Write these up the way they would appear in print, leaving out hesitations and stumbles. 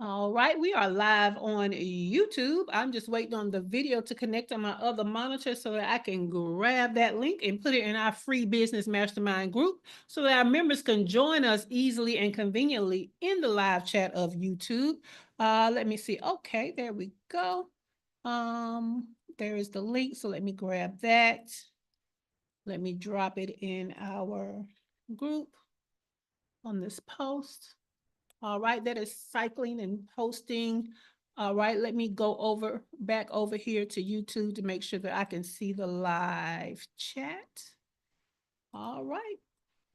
All right, we are live on YouTube. I'm just waiting on the video to connect on my other monitor so that I can grab that link and put it in our free business mastermind group so that our members can join us easily and conveniently in the live chat of YouTube. Let me see. Okay, there we go. There is the link. So let me grab that. Let me drop it in our group on this post. All right, that is cycling and posting. All right, let me go back over here to YouTube to make sure that I can see the live chat. All right,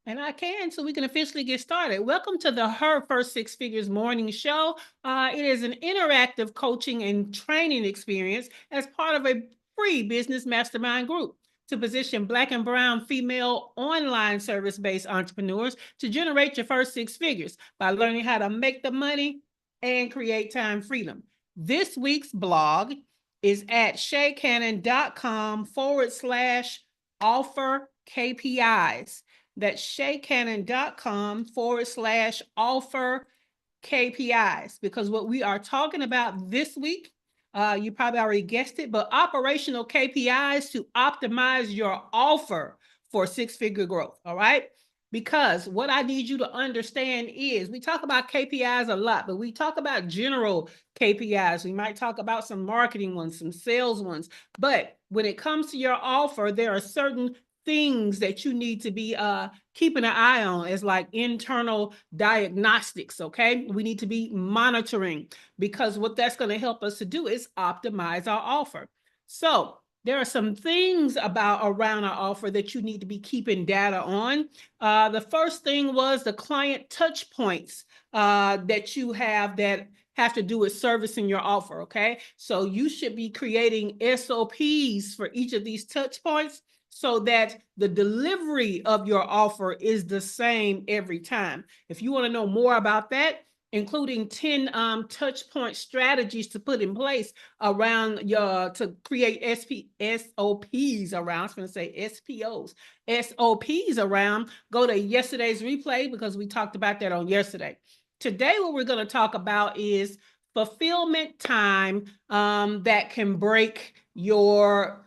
and I can, so we can officially get started. Welcome to the Her First Six Figures morning show. It is an interactive coaching and training experience as part of a free business mastermind group to position Black and brown female online service-based entrepreneurs to generate your first six figures by learning how to make the money and create time freedom. This week's blog is at shaycannon.com/offer KPIs. That's shaycannon.com/offer KPIs, because what we are talking about this week, you probably already guessed it, but operational KPIs to optimize your offer for six-figure growth, all right? Because what I need you to understand is we talk about KPIs a lot, but we talk about general KPIs. We might talk about some marketing ones, some sales ones, but when it comes to your offer, there are certain things that you need to be keeping an eye on as like internal diagnostics, okay? We need to be monitoring, because what that's going to help us to do is optimize our offer. So there are some things around our offer that you need to be keeping data on. The first thing was the client touch points that you have that have to do with servicing your offer, okay? So you should be creating SOPs for each of these touch points so that the delivery of your offer is the same every time. If you want to know more about that, including 10 touch point strategies to put in place around to create SOPs around, I was going to say SOPs around, go to yesterday's replay because we talked about that on yesterday. Today, what we're going to talk about is fulfillment time that can break your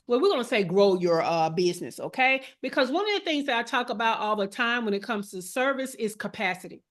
we're going to say grow your business, okay? Because one of the things that I talk about all the time when it comes to service is capacity.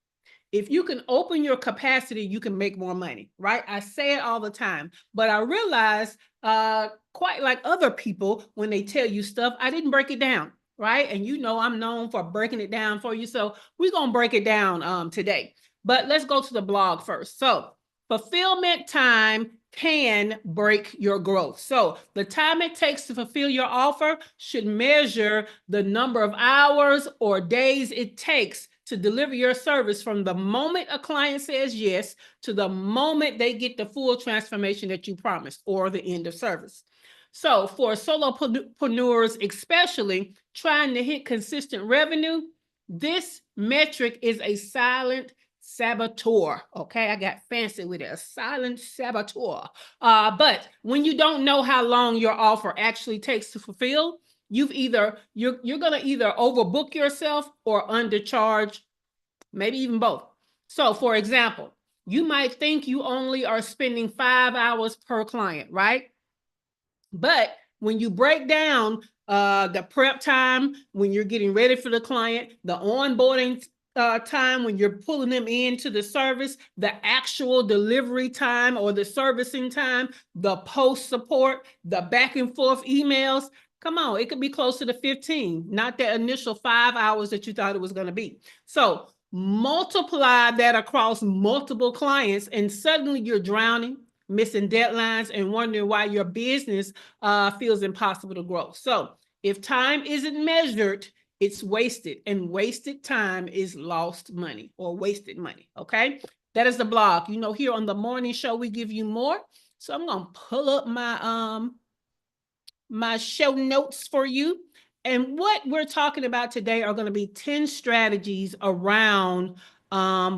If you can open your capacity, you can make more money, right? I say it all the time, but I realize quite like other people, when they tell you stuff, I didn't break it down, right? And you know I'm known for breaking it down for you, so we're going to break it down today. But let's go to the blog first. So fulfillment time can break your growth. So the time it takes to fulfill your offer should measure the number of hours or days it takes to deliver your service from the moment a client says yes to the moment they get the full transformation that you promised or the end of service. So for solopreneurs, especially trying to hit consistent revenue, this metric is a silent saboteur. Okay, I got fancy with it, a silent saboteur. But when you don't know how long your offer actually takes to fulfill, you're gonna either overbook yourself or undercharge, maybe even both. So for example, you might think you only are spending 5 hours per client, right? But when you break down the prep time, when you're getting ready for the client, the onboarding time when you're pulling them into the service, the actual delivery time or the servicing time, the post support, the back and forth emails, come on, it could be closer to 15, not the initial 5 hours that you thought it was going to be. So multiply that across multiple clients and suddenly you're drowning, missing deadlines, and wondering why your business feels impossible to grow. So if time isn't measured, it's wasted, and wasted time is lost money or wasted money, okay? That is the blog. You know, here on the morning show, we give you more. So I'm going to pull up my show notes for you. And what we're talking about today are going to be 10 strategies around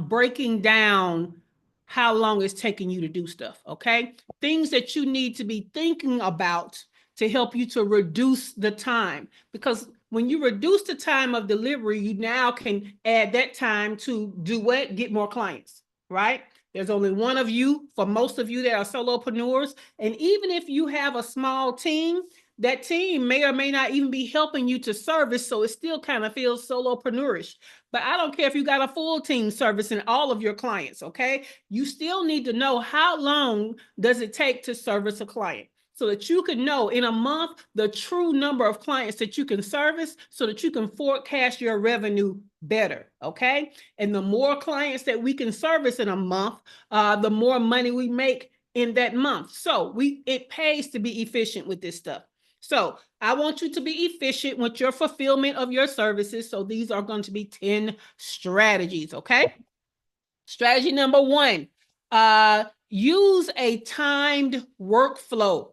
breaking down how long it's taking you to do stuff, okay? Things that you need to be thinking about to help you to reduce the time. Because when you reduce the time of delivery, you now can add that time to do what? Get more clients. right? There's only one of you for most of you that are solopreneurs. And even if you have a small team, that team may or may not even be helping you to service. So it still kind of feels solopreneurish. But I don't care if you got a full team servicing all of your clients, okay? You still need to know how long does it take to service a client, so that you can know in a month the true number of clients that you can service, so that you can forecast your revenue better, okay? And the more clients that we can service in a month, the more money we make in that month. So it pays to be efficient with this stuff. So I want you to be efficient with your fulfillment of your services. So these are going to be 10 strategies, okay? Strategy number 1, use a timed workflow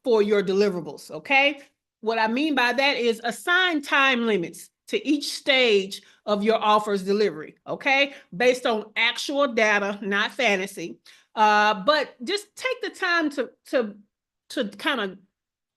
for your deliverables, okay? What I mean by that is assign time limits to each stage of your offer's delivery, okay? Based on actual data, not fantasy. But just take the time to kind of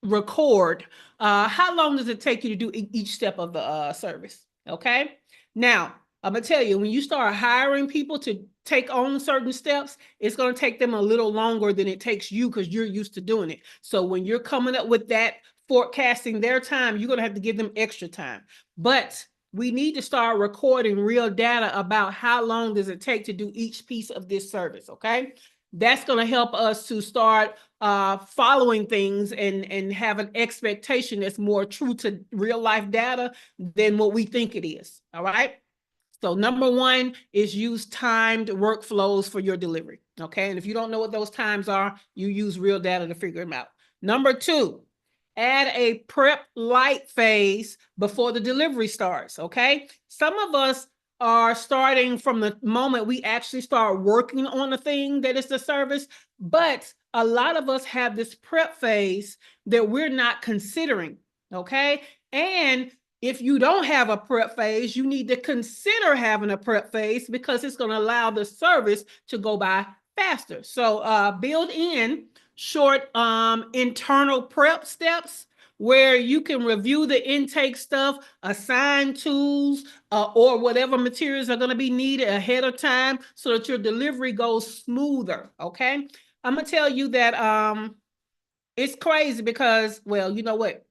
record how long does it take you to do each step of the service, okay? Now, I'm gonna tell you, when you start hiring people to take on certain steps, it's gonna take them a little longer than it takes you because you're used to doing it. So when you're coming up with that, forecasting their time, you're gonna have to give them extra time. But we need to start recording real data about how long does it take to do each piece of this service, okay? That's gonna help us to start following things and have an expectation that's more true to real life data than what we think it is, all right? So number 1 is use timed workflows for your delivery, okay? And if you don't know what those times are, you use real data to figure them out. Number 2, add a prep light phase before the delivery starts, okay? Some of us are starting from the moment we actually start working on the thing that is the service, but a lot of us have this prep phase that we're not considering, okay? And if you don't have a prep phase, you need to consider having a prep phase because it's going to allow the service to go by faster. So build in short internal prep steps where you can review the intake stuff, assign tools, or whatever materials are going to be needed ahead of time so that your delivery goes smoother, okay? I'm going to tell you that it's crazy because, well, you know what?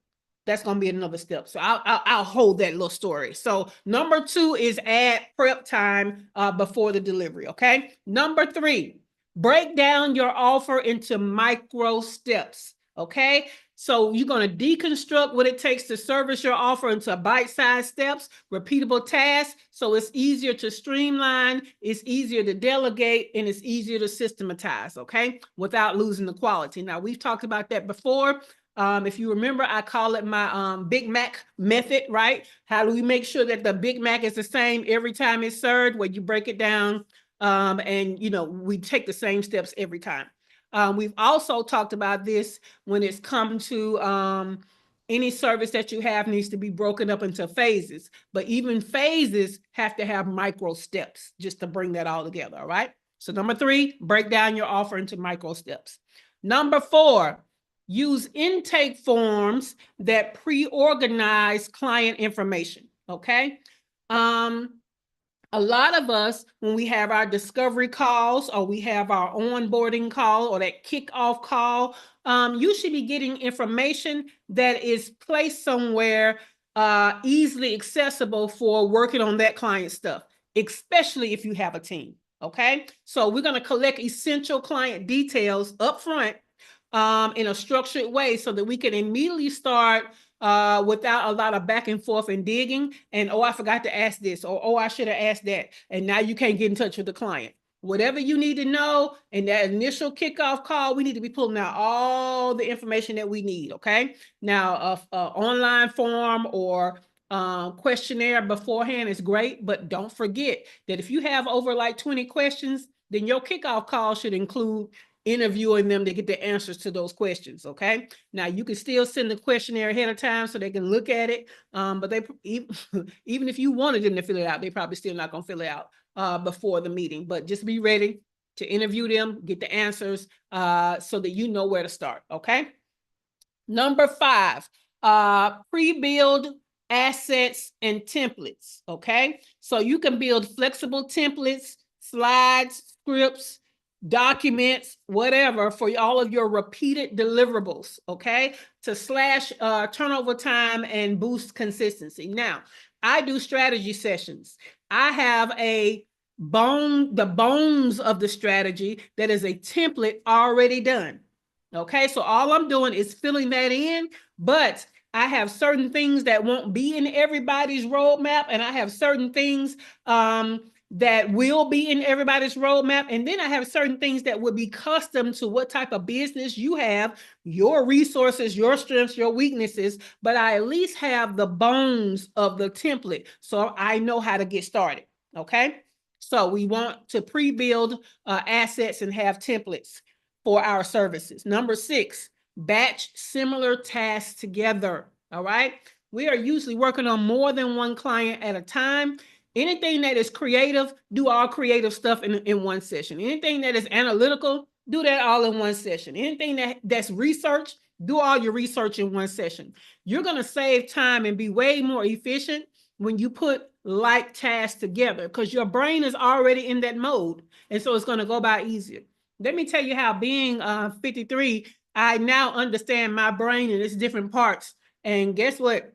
That's going to be another step. So I'll hold that little story. So number 2 is add prep time before the delivery, okay? Number 3, break down your offer into micro steps, okay? So you're going to deconstruct what it takes to service your offer into bite-sized steps, repeatable tasks, so it's easier to streamline, it's easier to delegate, and it's easier to systematize, okay? Without losing the quality. Now, we've talked about that before. If you remember, I call it my Big Mac method, right? How do we make sure that the Big Mac is the same every time it's served, where you break it down and, you know, we take the same steps every time. We've also talked about this when it's come to any service that you have needs to be broken up into phases, but even phases have to have micro steps just to bring that all together, all right? So number 3, break down your offer into micro steps. Number 4, use intake forms that pre-organize client information, okay? A lot of us, when we have our discovery calls or we have our onboarding call or that kickoff call, you should be getting information that is placed somewhere easily accessible for working on that client stuff, especially if you have a team, okay? So we're going to collect essential client details up front in a structured way so that we can immediately start without a lot of back and forth and digging and, oh, I forgot to ask this, or, oh, I should have asked that. And now you can't get in touch with the client. Whatever you need to know in that initial kickoff call, we need to be pulling out all the information that we need, okay? Now, a online form or questionnaire beforehand is great, but don't forget that if you have over like 20 questions, then your kickoff call should include interviewing them to get the answers to those questions, okay? Now, you can still send the questionnaire ahead of time so they can look at it, but they even if you wanted them to fill it out, they probably still not going to fill it out before the meeting, but just be ready to interview them, get the answers so that you know where to start, okay? Number 5, pre-build assets and templates, okay? So you can build flexible templates, slides, scripts, documents, whatever, for all of your repeated deliverables, okay, to slash turnover time and boost consistency. Now, I do strategy sessions. I have the bones of the strategy that is a template already done. Okay, so all I'm doing is filling that in, but I have certain things that won't be in everybody's roadmap, and I have certain things that will be in everybody's roadmap. And then I have certain things that will be custom to what type of business you have, your resources, your strengths, your weaknesses, but I at least have the bones of the template so I know how to get started, okay? So we want to pre-build assets and have templates for our services. Number 6, batch similar tasks together, all right? We are usually working on more than one client at a time. Anything that is creative, do all creative stuff in one session. Anything that is analytical, do that all in one session. Anything that's research, do all your research in one session. You're going to save time and be way more efficient when you put like tasks together because your brain is already in that mode. And so it's going to go by easier. Let me tell you how being 53, I now understand my brain and its different parts. And guess what?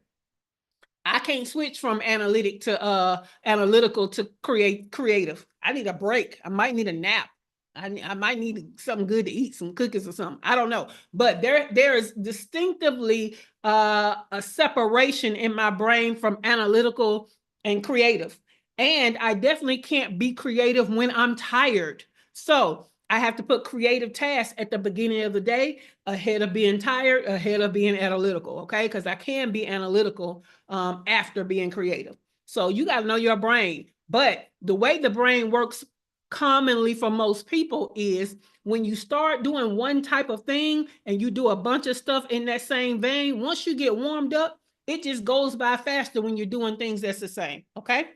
I can't switch from analytic to analytical to creative. I need a break. I might need a nap. I might need something good to eat, some cookies or something. I don't know. But there is distinctively a separation in my brain from analytical and creative. And I definitely can't be creative when I'm tired. So I have to put creative tasks at the beginning of the day ahead of being tired, ahead of being analytical, okay? Because I can be analytical after being creative. So you got to know your brain. But the way the brain works commonly for most people is when you start doing one type of thing and you do a bunch of stuff in that same vein, once you get warmed up, it just goes by faster when you're doing things that's the same, okay?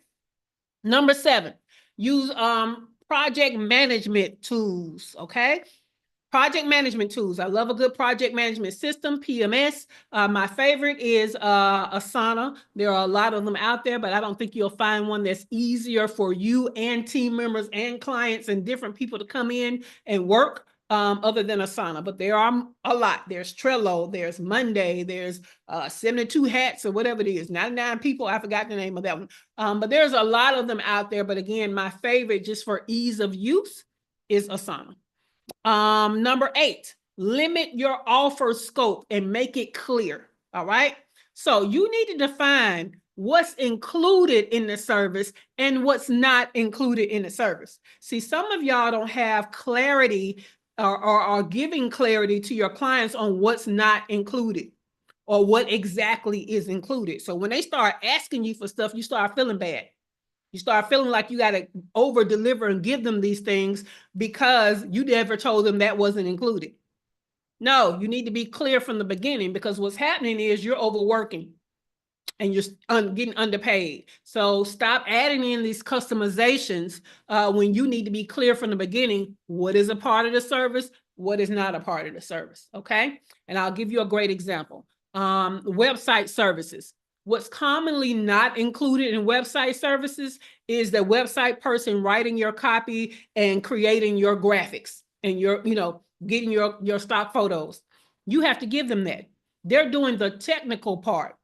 Number 7, use project management tools, okay? Project management tools. I love a good project management system, PMS. My favorite is Asana. There are a lot of them out there, but I don't think you'll find one that's easier for you and team members and clients and different people to come in and work other than Asana. But there are a lot. There's Trello, there's Monday, there's 72 Hats or whatever it is, 99 people. I forgot the name of that one. But there's a lot of them out there. But again, my favorite just for ease of use is Asana. Number 8, limit your offer scope and make it clear. All right. So you need to define what's included in the service and what's not included in the service. See, some of y'all don't have clarity or are giving clarity to your clients on what's not included or what exactly is included. So when they start asking you for stuff, you start feeling bad. You start feeling like you got to over deliver and give them these things because you never told them that wasn't included. No, you need to be clear from the beginning because what's happening is you're overworking and you're getting underpaid. So stop adding in these customizations when you need to be clear from the beginning what is a part of the service, what is not a part of the service, okay? And I'll give you a great example. Website services. What's commonly not included in website services is the website person writing your copy and creating your graphics and your, getting your stock photos. You have to give them that. They're doing the technical part.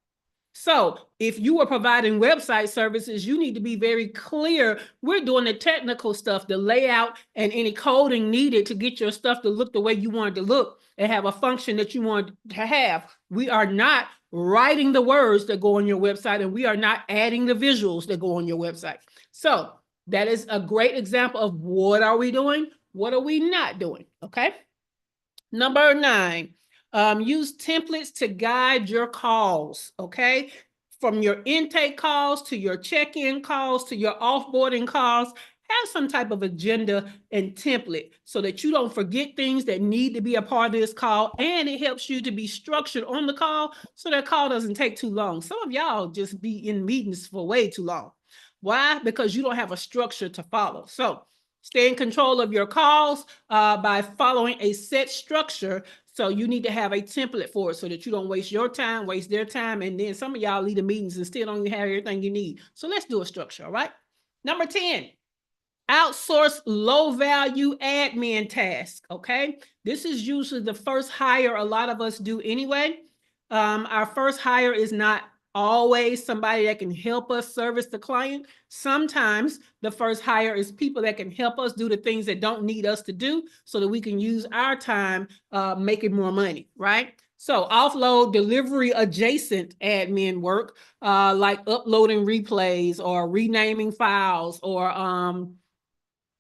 So if you are providing website services, you need to be very clear. We're doing the technical stuff, the layout and any coding needed to get your stuff to look the way you want it to look and have a function that you want to have. We are not writing the words that go on your website, and we are not adding the visuals that go on your website. So that is a great example of what are we doing? What are we not doing? Okay. Number 9, use templates to guide your calls. Okay. From your intake calls to your check-in calls to your offboarding calls, have some type of agenda and template so that you don't forget things that need to be a part of this call, and it helps you to be structured on the call so that call doesn't take too long. Some of y'all just be in meetings for way too long. Why? Because you don't have a structure to follow. So stay in control of your calls by following a set structure. So you need to have a template for it so that you don't waste your time, waste their time, and then some of y'all lead the meetings and still don't have everything you need. So let's do a structure, all right? Number 10. Outsource low value admin task. Okay. This is usually the first hire a lot of us do anyway. Our first hire is not always somebody that can help us service the client. Sometimes the first hire is people that can help us do the things that don't need us to do so that we can use our time making more money, right? So offload delivery adjacent admin work, like uploading replays or renaming files or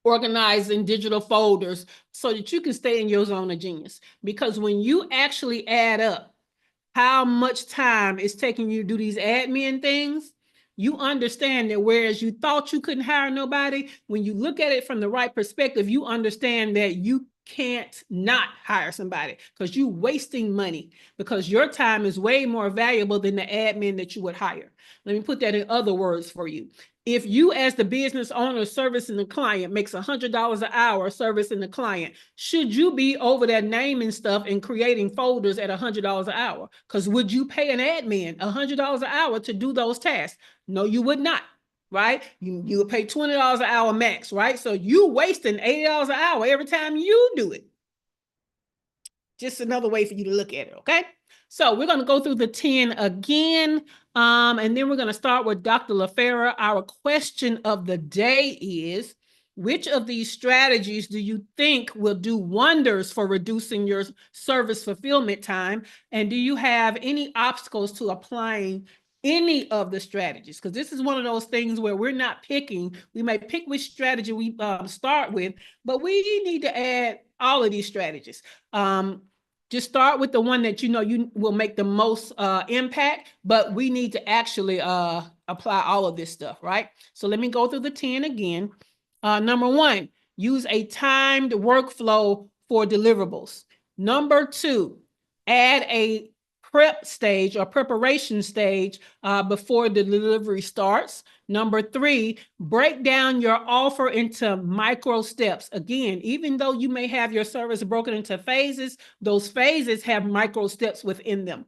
organizing digital folders so that you can stay in your zone of genius. Because when you actually add up how much time it's taking you to do these admin things, you understand that whereas you thought you couldn't hire nobody, when you look at it from the right perspective, you understand that you can't not hire somebody because you're wasting money because your time is way more valuable than the admin that you would hire. Let me put that in other words for you. If you as the business owner servicing the client makes $100 an hour servicing the client, should you be over there naming stuff and creating folders at $100 an hour? Because would you pay an admin $100 an hour to do those tasks? No, you would not, right? You would pay $20 an hour max, right? So you wasting $80 an hour every time you do it. Just another way for you to look at it, okay? So we're going to go through the 10 again, and then we're going to start with Dr. LaFera. Our question of the day is, which of these strategies do you think will do wonders for reducing your service fulfillment time? And do you have any obstacles to applying any of the strategies? Because this is one of those things where we're not picking. We may pick which strategy we start with, but we need to add all of these strategies. Just start with the one that you know you will make the most impact, but we need to actually apply all of this stuff, right? So let me go through the 10 again. Number 1, use a timed workflow for deliverables. Number 2, add a prep stage or preparation stage before the delivery starts. Number 3, break down your offer into micro steps. Again, even though you may have your service broken into phases, those phases have micro steps within them.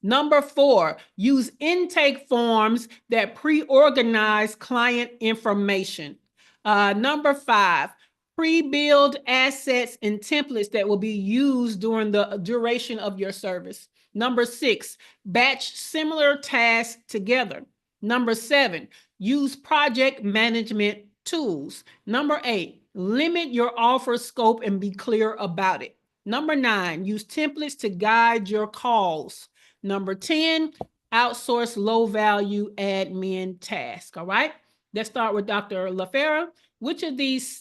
Number 4, use intake forms that pre-organize client information. Number 5, pre-build assets and templates that will be used during the duration of your service. Number 6, batch similar tasks together. Number 7, use project management tools. Number 8, limit your offer scope and be clear about it. Number 9, use templates to guide your calls. Number 10, outsource low value admin tasks. All right, let's start with Dr. LaFera. Which of these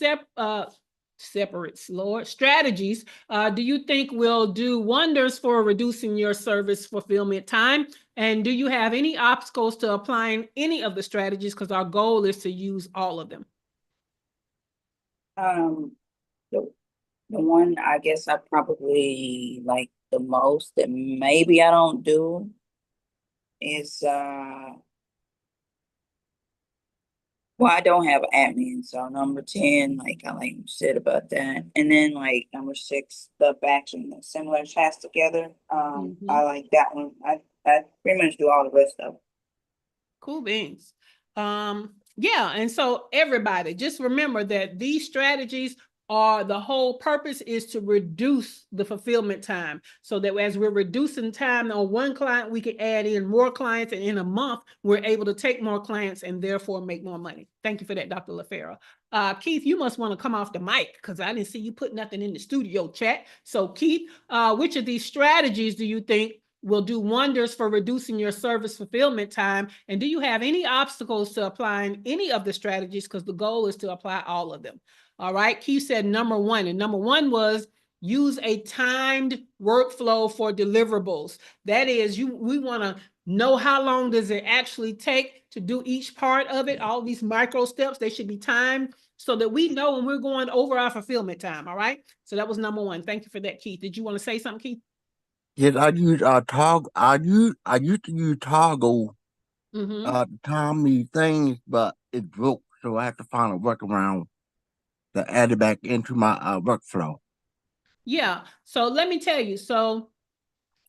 strategies do you think will do wonders for reducing your service fulfillment time? And do you have any obstacles to applying any of the strategies? Because our goal is to use all of them. The one I guess I probably like the most that maybe I don't do is well, I don't have admin, so number 10, like I like said about that. And then like number 6, the batching the similar tasks together. I like that one. I pretty much do all the rest of it. Cool beans. Yeah, and so everybody, just remember that these strategies are, the whole purpose is to reduce the fulfillment time, so that as we're reducing time on one client, we can add in more clients, and in a month, we're able to take more clients and therefore make more money. Thank you for that, Dr. LaFera. Keith, you must want to come off the mic because I didn't see you put nothing in the studio chat. So Keith, which of these strategies do you think will do wonders for reducing your service fulfillment time? And do you have any obstacles to applying any of the strategies? Because the goal is to apply all of them. All right, Keith said number 1, and number 1 was use a timed workflow for deliverables. That is, we want to know how long does it actually take to do each part of it. All these micro steps, they should be timed so that we know when we're going over our fulfillment time. All right, so that was number 1. Thank you for that, Keith. Did you want to say something, Keith? Yes, I use toggle. I used to use toggle to time these things, but it broke, so I have to find a workaround to add it back into my workflow. Yeah. So let me tell you. So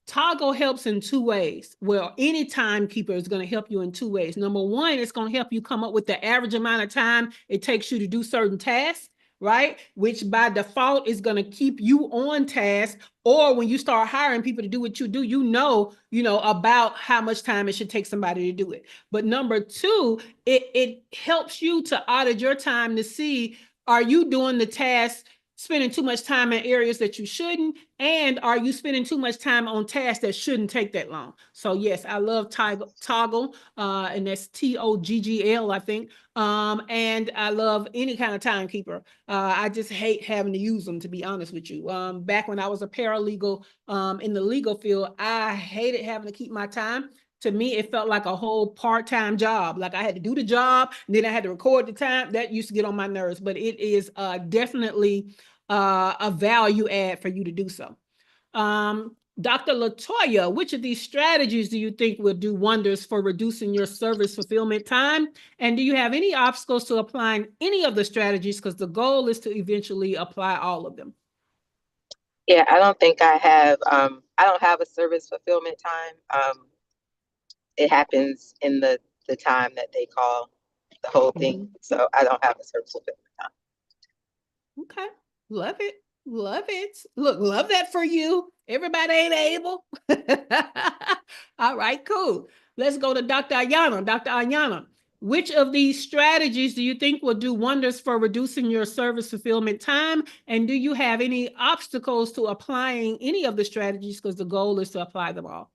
Toggle helps in two ways. Well, any timekeeper is going to help you in two ways. Number one, it's going to help you come up with the average amount of time it takes you to do certain tasks, right? Which by default is going to keep you on task. Or when you start hiring people to do what you do, you know about how much time it should take somebody to do it. But number two, it helps you to audit your time to see, are you doing the task, spending too much time in areas that you shouldn't, and are you spending too much time on tasks that shouldn't take that long? So yes, I love Toggle, and that's Toggl, I think. And I love any kind of timekeeper. I just hate having to use them, to be honest with you. Back when I was a paralegal in the legal field, I hated having to keep my time. To me, it felt like a whole part-time job. Like I had to do the job, and then I had to record the time. That used to get on my nerves, but it is definitely a value add for you to do so. Dr. Latoya, which of these strategies do you think will do wonders for reducing your service fulfillment time? And do you have any obstacles to applying any of the strategies? Because the goal is to eventually apply all of them. Yeah, I don't think I have, I don't have a service fulfillment time. It happens in the time that they call the whole thing. So I don't have a service fulfillment time. Okay. Love it. Love it. Look, love that for you. Everybody ain't able. All right, cool. Let's go to Dr. Ayana. Dr. Ayana, which of these strategies do you think will do wonders for reducing your service fulfillment time? And do you have any obstacles to applying any of the strategies? Because the goal is to apply them all.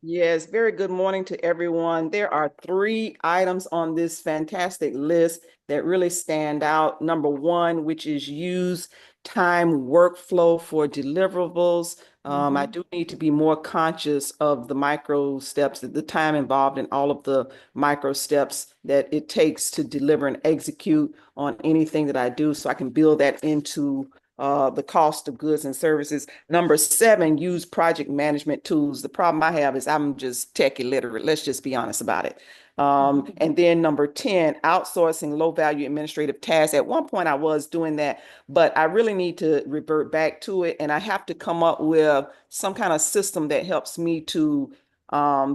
Yes, very good morning to everyone. There are 3 items on this fantastic list that really stand out. Number 1, which is use time workflow for deliverables. I do need to be more conscious of the micro steps, the time involved in all of the micro steps that it takes to deliver and execute on anything that I do, so I can build that into the cost of goods and services. Number 7, use project management tools. The problem I have is I'm just tech illiterate. Let's just be honest about it. And then number 10, outsourcing low value administrative tasks. At one point I was doing that, but I really need to revert back to it. And I have to come up with some kind of system that helps me to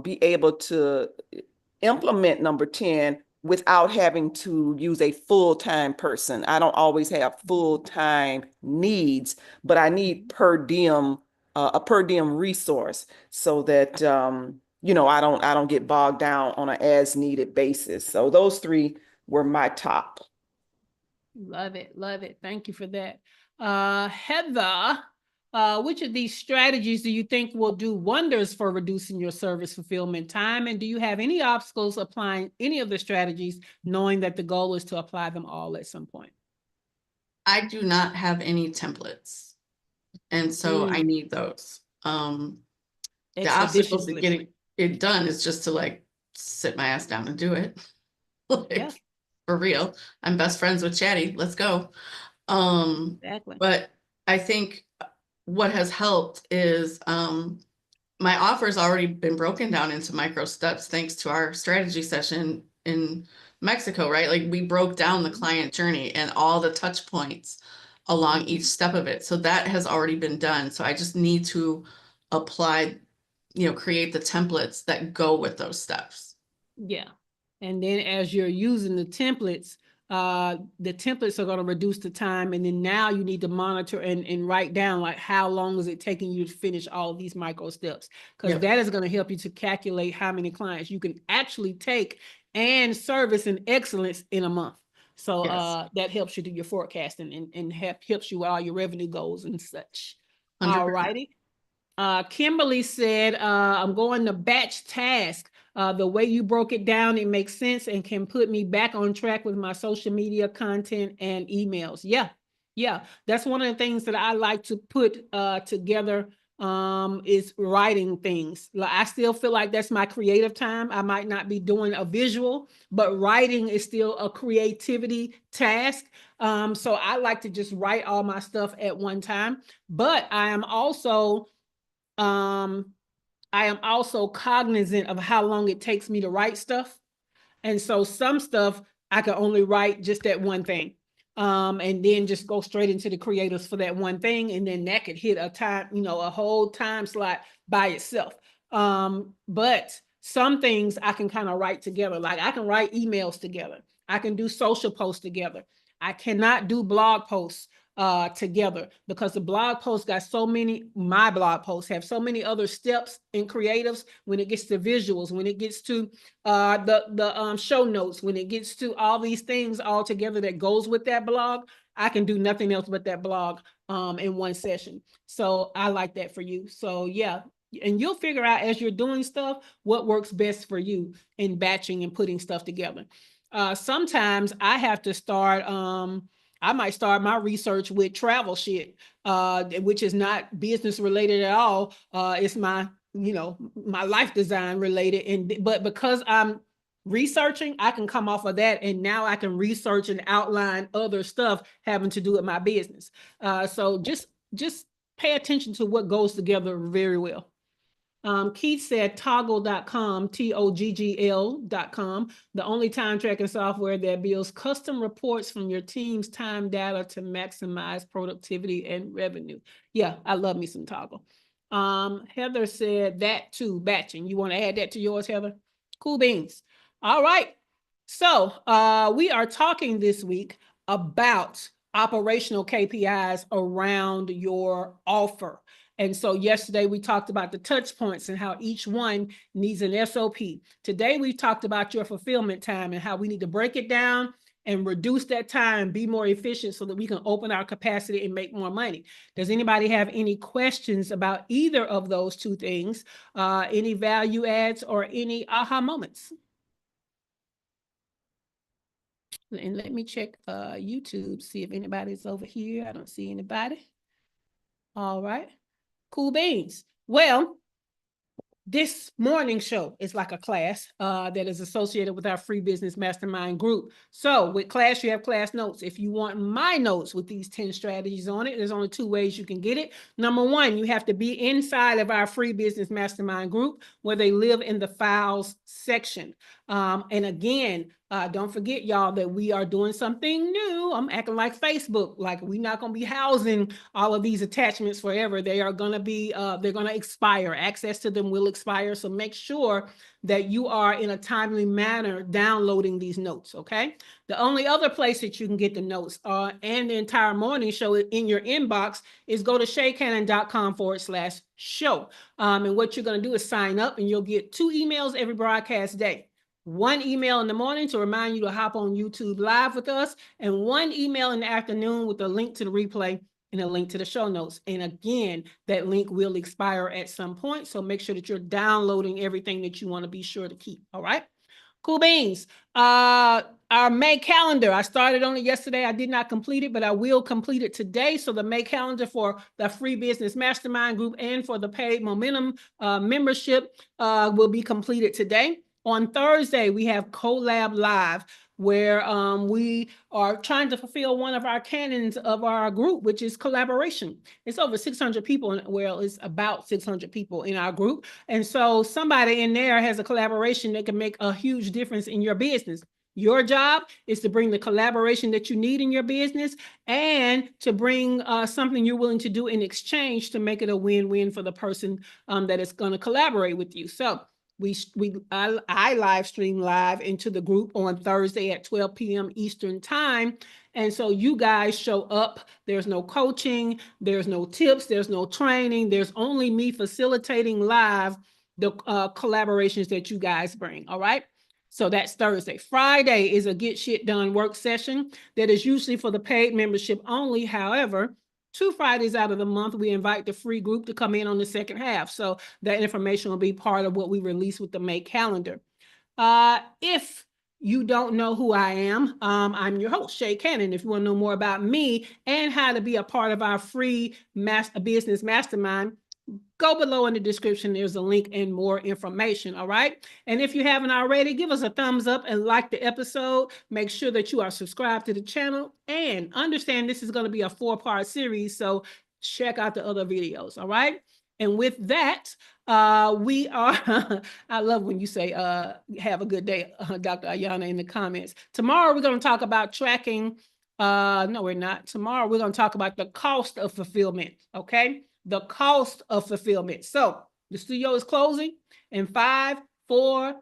be able to implement number 10 without having to use a full-time person. I don't always have full-time needs, but I need a per diem resource so that I don't get bogged down on an as-needed basis. So those 3 were my top. Love it. Love it. Thank you for that. Heather, which of these strategies do you think will do wonders for reducing your service fulfillment time? And do you have any obstacles applying any of the strategies, knowing that the goal is to apply them all at some point? I do not have any templates, and so I need those. The obstacles to getting it done is just to like sit my ass down and do it. For real. I'm best friends with Chatty. Let's go. Exactly. But I think what has helped is my offer's already been broken down into micro steps thanks to our strategy session in Mexico, right? Like we broke down the client journey and all the touch points along each step of it. So that has already been done. So I just need to apply, create the templates that go with those steps. Yeah. And then as you're using the templates are going to reduce the time. And then now you need to monitor and write down like how long is it taking you to finish all of these micro steps? Because that is going to help you to calculate how many clients you can actually take and service in excellence in a month. So that helps you do your forecasting and helps you with all your revenue goals and such. 100%. All righty. Kimberly said, I'm going to batch task. The way you broke it down, it makes sense and can put me back on track with my social media content and emails. Yeah. That's one of the things that I like to put together is writing things. Like, I still feel like that's my creative time. I might not be doing a visual, but writing is still a creativity task. So I like to just write all my stuff at one time, but I am also cognizant of how long it takes me to write stuff. And so some stuff I can only write just that one thing. and then just go straight into the creatives for that one thing. And then that could hit a time, a whole time slot by itself. But some things I can kind of write together. Like I can write emails together. I can do social posts together. I cannot do blog posts together because the blog posts got my blog posts have so many other steps in creatives when it gets to visuals, when it gets to the show notes, when it gets to all these things all together that goes with that blog. I can do nothing else but that blog in one session. So I like that for you. So yeah. And you'll figure out as you're doing stuff, what works best for you in batching and putting stuff together. Sometimes I have to start, I might start my research with travel shit, which is not business related at all. It's my, my life design related. But because I'm researching, I can come off of that. And now I can research and outline other stuff having to do with my business. So just pay attention to what goes together very well. Keith said toggle.com, TOGGL.com, the only time tracking software that builds custom reports from your team's time data to maximize productivity and revenue. Yeah, I love me some Toggle. Heather said that too, batching. You want to add that to yours, Heather? Cool beans. All right. So we are talking this week about operational KPIs around your offer. And so yesterday we talked about the touch points and how each one needs an SOP. Today we talked about your fulfillment time and how we need to break it down and reduce that time, be more efficient so that we can open our capacity and make more money. Does anybody have any questions about either of those two things? Any value adds or any aha moments? And let me check YouTube, see if anybody's over here. I don't see anybody. All right. Cool beans. Well, this morning show is like a class that is associated with our free business mastermind group. So with class, you have class notes. If you want my notes with these 10 strategies on it, there's only 2 ways you can get it. Number 1, you have to be inside of our free business mastermind group where they live in the files section. And again, don't forget, y'all, that we are doing something new. I'm acting like Facebook, like we're not going to be housing all of these attachments forever. They are going to be, they're going to expire. Access to them will expire. So make sure that you are in a timely manner downloading these notes, okay? The only other place that you can get the notes and the entire morning show in your inbox is go to shaycannon.com/show. And what you're going to do is sign up and you'll get 2 emails every broadcast day. 1 email in the morning to remind you to hop on YouTube Live with us, and 1 email in the afternoon with a link to the replay and a link to the show notes. And again, that link will expire at some point. So make sure that you're downloading everything that you want to be sure to keep. All right. Cool beans. Our May calendar, I started on it yesterday. I did not complete it, but I will complete it today. So the May calendar for the free business mastermind group and for the paid momentum membership will be completed today. On Thursday, we have Collab Live, where we are trying to fulfill one of our canons of our group, which is collaboration. It's over 600 people. Well, it's about 600 people in our group. And so somebody in there has a collaboration that can make a huge difference in your business. Your job is to bring the collaboration that you need in your business and to bring something you're willing to do in exchange to make it a win-win for the person that is going to collaborate with you. So I live stream live into the group on Thursday at 12 p.m. Eastern time. And so you guys show up. There's no coaching. There's no tips. There's no training. There's only me facilitating live the collaborations that you guys bring. All right. So that's Thursday. Friday is a get shit done work session that is usually for the paid membership only. However, 2 Fridays out of the month, we invite the free group to come in on the second half. So that information will be part of what we release with the May calendar. If you don't know who I am, I'm your host, Shay Cannon. If you want to know more about me and how to be a part of our free business mastermind, go below in the description. There's a link and more information. All right. And if you haven't already, give us a thumbs up and like the episode. Make sure that you are subscribed to the channel and understand this is going to be a 4-part series. So check out the other videos. All right. And with that, we are, I love when you say, have a good day, Dr. Ayana, in the comments. Tomorrow, we're going to talk about tracking No, we're not. Tomorrow, we're going to talk about the cost of fulfillment. Okay. The cost of fulfillment. So the studio is closing in 5, 4,